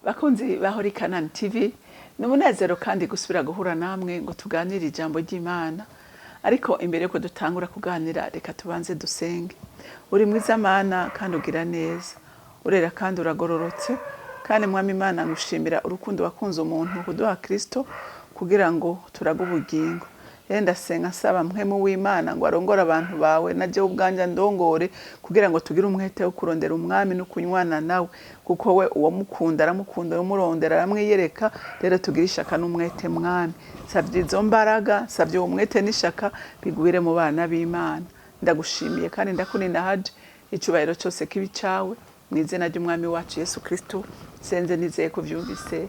bakunzi bahori Kanani TV numunezero kandi gusubira guhura namwe ngo tuganire ijambo ry'Imana. Ariko imbere yuko dutangura kuganira reka tubanze dusenge. Uri mwiza Mana kandi ugira neza, urera kandi uragororotse, kandi mwami Imana ngushimira urukundo wakunze umuntu kuduha Kristo kugira ngo turaga ubugingo. Yenda senga saba mpwemu w'Imana ngo arongora abantu bawe naje ubwanja ndongore kugira ngo tugire umwete wo kurondera umwami no kunywana nawe, kuko we uwo mukunda aramukunda umurondera aramwiyereka. Rero tugira ishaka n'umwete mwami, savye izo mbaraga, savye uwo mwete n'ishaka bigwire mu bana b'Imana. Ndagushimiye kandi ndakuninda haje icubahiro cyose kibi cawe mu izina ry'umwami wacu Yesu Kristo senze nizeye ko vyumvise.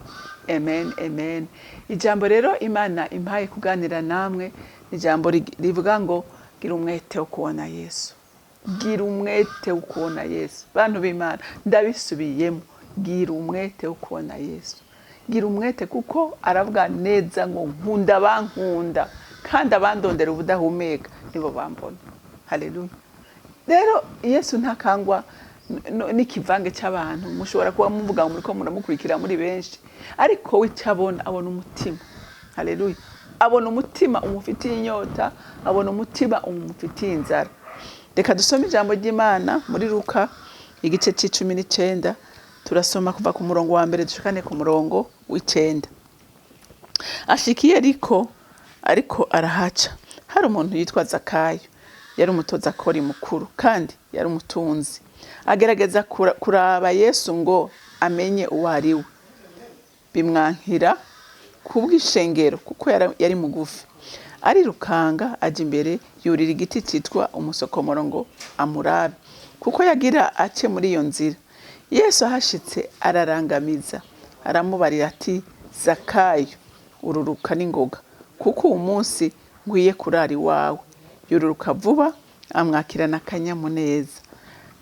Amen, amen. Ijambo rero Imana impaye kuganira namwe ijambo rivuga ngo gira umwete wo kubona Yesu. Gira umwete wo kubona Yesu. Bantu b'Imana ndabisubiyemo, gira umwete wo kubona Yesu. Gira umwete kuko aravuga neza ngo nkunda bankunda kandi abandondera ubudahumeka nibo bambona. Haleluya. Rero Yesu ntakangwa n'ikivange cy'abantu. Mushobora kuba muvuga ngo muriko muramukurikira muri benshi, ariko we cyabona abona umutima. Haleluya. Abona umutima umufitiye inyota, abona umutima umufitiye inzara. Reka dusome ijambo ry'Imana muri Luka igice c'19 turasoma kuva ku murongo wa mbere dushikane ku murongo w'9. Ashikiye ariko arahaca hari umuntu yitwa Zakayo, yari umutoza kori mukuru kandi yari umutunzi. Agerageza kuraba Yesu ngo amenye uwo ari we. Bimwankira kubw'ishengero kuko yari mugufi. Arirukanga aje imbere yurira igiti cyitwa umusokomoro ngo amurabe, kuko yagira ace muri iyo nzira. Yesu ahashitse ararangamiza aramubarira ati, Zakayo ururuka n'ingoga, kuko uwo munsi ngwiye kurara iwawe. Yururuka vuba amwakirana akanyamuneza.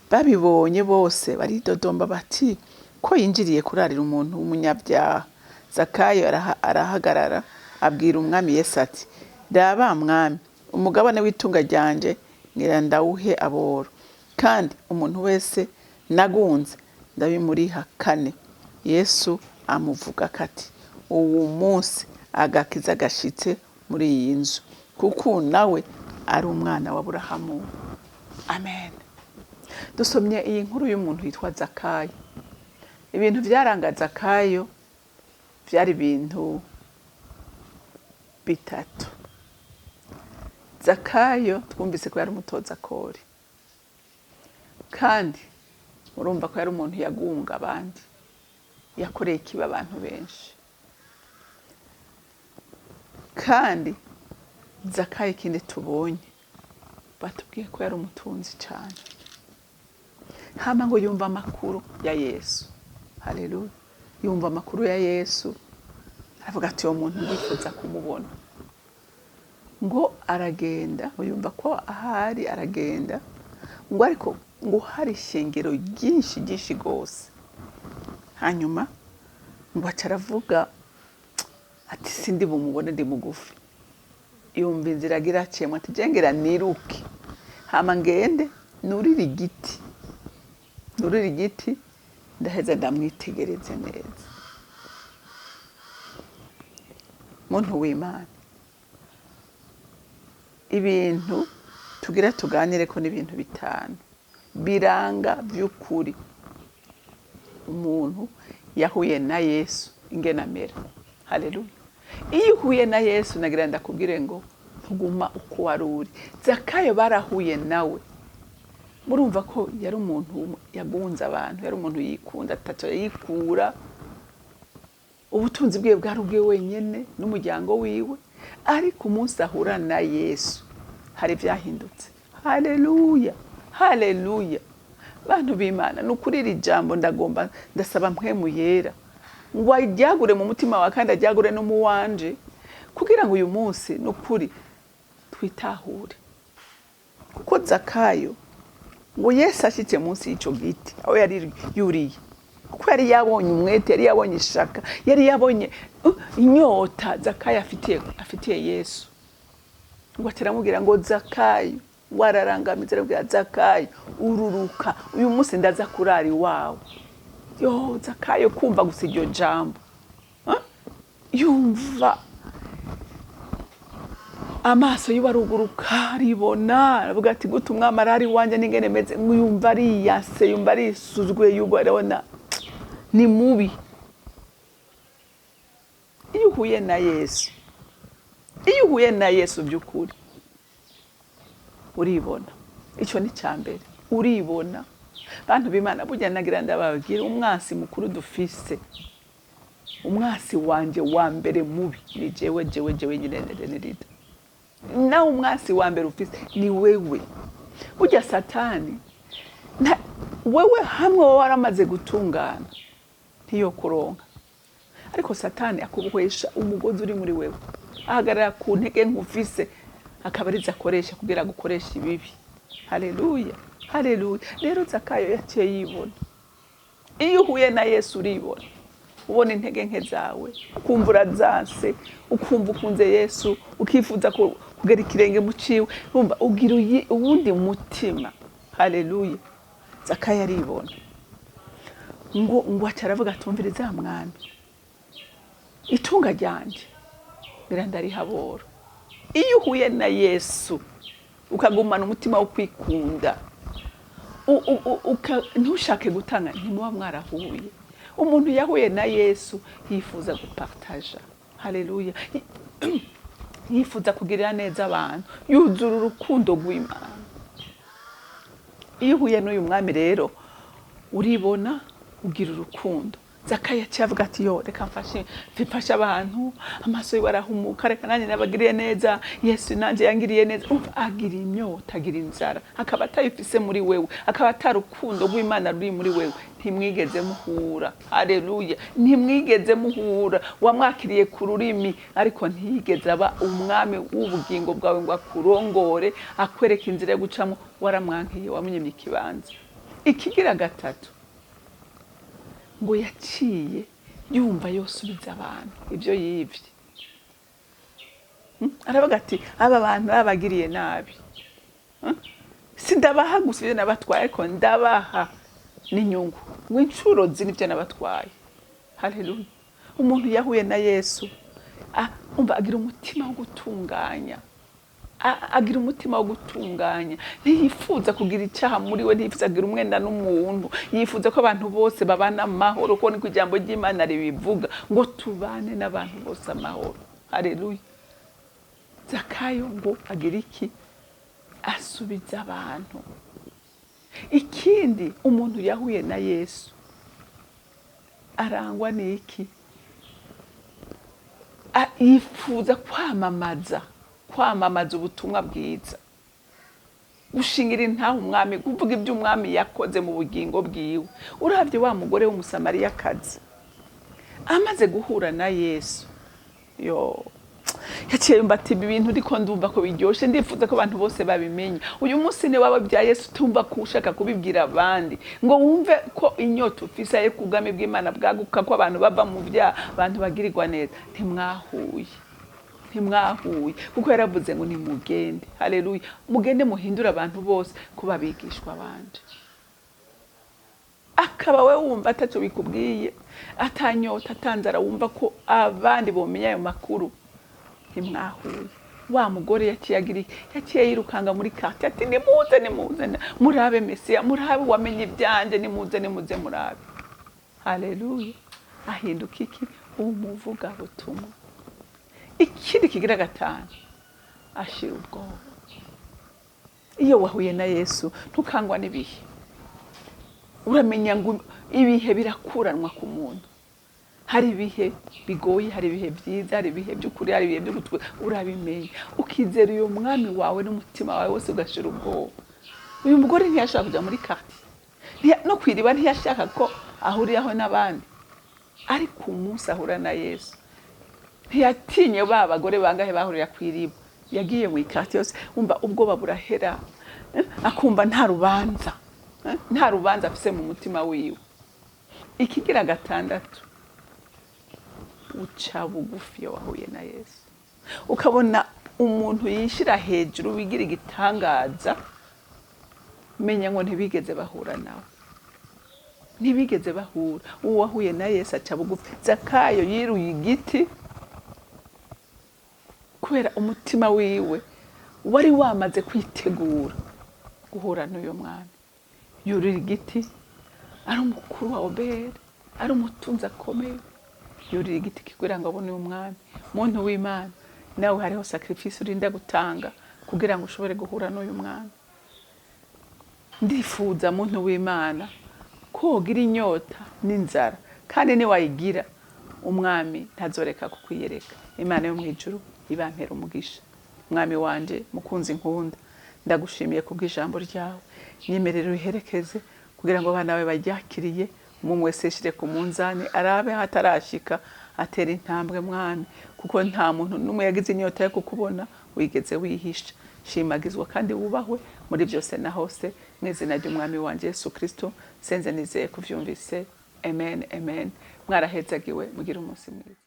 Babibonye bose baridodomba bati, ko yinjiriye kurarira umuntu w'umunyabyaha. Zakayo arahagarara abwira umwami Yesu ati, daba mwami, umugabane w'itunga ryanje ngira ndawuhe aboro, kandi umuntu wese nagunze ndabimuriha kane. Yesu amuvuga kati, uwo munsi agakiza gashitse muri iyi nzu, kuko nawe ari umwana wa Aburahamu. Amen. Dusomye iyi nkuru y'umuntu yitwa Zakayo. Ibintu byaranga Zakayo byari ibintu bitatu. Zakayo twumvise ko yari umutoza kori, kandi urumva ko yari umuntu yagunga abandi, yakoreye ikiba abantu benshi. Kandi Zakayo ikindi tubonye batubwiye ko yari umutunzi cyane. Hama ngo yumva amakuru ya Yesu. Haleluya. Yumva amakuru ya Yesu, aravuga ati uwo muntu ndifuza kumubona. Ngo aragenda, yumva ko ahari aragenda, ngo ariko ngo hari ishengero ryinshi gose. Hanyuma ngo acaravuga ati sindi bumubone ndi mugufi. Yumva inzira agira aciyemo ati jengera niruke, hama ngende nurira igiti ndaheza ndamwitegereze neza. Muntu w'Imana, ibintu tugira tuganire ko n'ibintu bitanu biranga by'ukuri umuntu yahuye na Yesu ingena mera. Haleluya. Iyo uhuye na Yesu nagira ndakubwire ngo ntuguma uko waruri. Zakayo barahuye nawe, murumva ko yari umuntu yagunze abantu, yari umuntu yikunda ataco yikura. Ubutunzi bwe bwari ubwe wenyene n'umuryango wiwe, ariko umunsi ahura na Yesu hari byahindutse. Haleluya, haleluya. Bantu b'Imana, nukuri iri jambo ndasaba mpwemu yera ngo ajyagure mu mutima wa kandi ajyagure no mu wanje, kugira ngo uyu munsi nukuri twitahure. Kuko Zakayo ngo Yesu ashitse munsi y'ico giti aho yari yuriye, kuko yari yabonye umwete, yari yabonye ishaka, yari yabonye inyota Zakayo afitiye Yesu. Ngo ataramubwira ngo Zakayo, wararangamiza arabwira Zakayo ururuka, uyu munsi ndaza kurara iwawe. yo Zakayo kumva gusa iryo jambo yumva amaso yiwe aruguruka aribona aravuga ati gute umwami arari wanje n'ingene meze, yumva ariyase, yumva arisuzguye, yumva arabona ni mubi. Iyo uhuye na Yesu by'ukuri uribona. Icyo ni cyambere, uribona. Bantu b'Imana burya nagira ndababwira umwasi mukuru dufise, umwasi wanje wa mbere mubi ni jewe nyine Renilde. Na umwasi wa mbere ufise ni wewe. Burya Satani wewe hamwe waramaze gutungana ntiyo kuronka, ariko Satani akubohesha umugozi uri muri wewe, ahagarara ku ntege nkufise akabariza akoresha kugira gukoresha ibibi. Haleluya, haleluya. Rero Zakayo yaciye yibona. Iyo uhuye na Yesu uribona, ubona intege nke zawe, ukumva urazanse, ukumva ukunze Yesu, ukifuza kugera ikirenge mu ciwe, umva ugira uwundi mutima. Haleluya. Zakayo aribona ngo acaravuga atumviriza mwami, itunga ryanje birandarihabora. Iyo uhuye na Yesu ukagumana umutima wo kwikunda, ntushake gutanga, ntimuba mwarahuye. Umuntu yahuye na Yesu yifuza gupartaja. Haleluya. Yifuza kugirira neza abantu, yuzura urukundo rw'Imana. Iyo uhuye n'uyu mwami rero uribona, ugira urukundo. Zakayo avuga ati yo reka mfashe abantu, amaso yiwe arahumuka, reka nanjye nabagiriye neza, Yesu nanjye yangiriye neza. Agira inyota, agira inzara, akaba atayifise muri wewe, akaba atarukundo rw'Imana ruri muri wewe, ntimwigeze muhura. Haleluya. Ntimwigeze muhura. Wamwakiriye ku rurimi ariko ntiyigeze aba umwami w'ubugingo bwawe ngo akurongore, akwereka inzira yo gucamo. Waramwankiye, wamunyemye ikibanza. Ikigira gatatu, ngo yaciye yumva yosubiza abantu ibyo yivye. Aravuga ati aba bantu babagiriye nabi, sindabaha gusa ibyo nabatwaye, ariko ndabaha n'inyungu, w'incuro z'ibyo nabatwaye. Haleluya. Umuntu yahuye na Yesu umva agira umutima wo gutunganya, agira umutima wo gutunganya. Ntiyifuza kugira icyaha muri we, ntiyifuza kugira umwenda n'umuntu, yifuza ko abantu bose babana amahoro, kuko ni ku ijambo ry'Imana ribivuga ngo tubane n'abantu bose amahoro. Haleluya. Zakayo ngo agira iki? Asubiza abantu. Ikindi, umuntu yahuye na Yesu arangwa n'iki? Yifuza kwamamaza ubutumwa bwiza, gushingira intaho umwami, kuvuga ibyo umwami yakoze mu bugingo bwiwe. Uravye wa mugore w'umusamariyakazi amaze guhura na Yesu, yo yaciye yumva ati ibintu ndiko ndumva ko biryoshe, ndifuza ko abantu bose babimenya. Uyu munsi ni waba bya Yesu, tumva kushaka kubibwira abandi, ngo wumve ko inyota ufise yo kugama bw'Imana bwaguka, ko abantu bava mu bya, abantu bagirirwa neza. Ntimwahuye, kuko yaravuze ngo nimugende. Haleluya. Mugende muhindura abantu bose kuba bigishwa abandi. Akaba we wumva ataco bikubwiye, atanyota, atanzara, wumva ko abandi bomenya ayo makuru. Ntimwahuye. Wa mugore yaciye yirukanga muri quartier ati nimuze murabe Mesiya, murabe wamenye ibyanje, nimuze murabe. Haleluya. Ahinduka iki? Umuvuga butumwa. Ikindi kigira gatanu, ashira ubwoba. Iyo wahuye na Yesu ntukangwa n'ibihe. Uramenya ngo ibihe birakuranwa ku muntu. Hari ibihe bigoye, hari ibihe byiza, hari ibihe by'ukuri, hari ibihe by'ugutwe. Urabimenya, ukizera uyu mwami wawe n'umutima wawe wose, ugashira ubwoba. Uyu mugore ntiyashaka kujya muri quartier, no kwiriba ntiyashaka ko ahuriraho n'abandi, ariko umunsi ahura na Yesu ntiyatinye ba bagore bangahe bahurira kwiriba. Yagiye mu quartier yose, umva ubwoba burahera, akumva nta rubanza afise mu mutima wiwe. Ikigira gatandatu, uca bugufi iyo wahuye na Yesu, ukabona umuntu yishira hejuru wigira igitangaza, menya ngo ntibigeze bahura nawe. ntibigeze bahura. Uwo wahuye na Yesu aca bugufi. Zakayo yiruye igiti kubera umutima wiwe wari wamaze kwitegura guhura n'uyo mwami. Yurira igiti, ari umukuru wa Obedi, ari umutunzi akomeye. Yurira igiti kugira ngo abone umwami. Muntu w'Imana, nawe hariho sacrifice urinda gutanga kugira ngo ushobore guhura n'uyu mwami. Ndifuza muntu w'Imana ko wogira inyota n'inzara, kandi niwayigira umwami ntazoreka kukwiyereka. Imana yo mu ijuru ibampera umugisha. Mwami wanje mukunzi nkunda, ndagushimiye kubw'ijambo ryawe. Nyemerera uherekeze kugira ngo abana bawe baryakiriye, umwe wese yishire ku munzani arabe hatarashika atera intambwe mwami, kuko nta muntu n'umwe yagize inyota yo kukubona wigeze wihisha. Shimagizwa kandi wubahwe muri byose na hose, mu izina ry'umwami wanje Yesu Kristo senze nizeye kuvyumvise. Amen, amen. Mwarahezagiwe, mugira umunsi mwiza.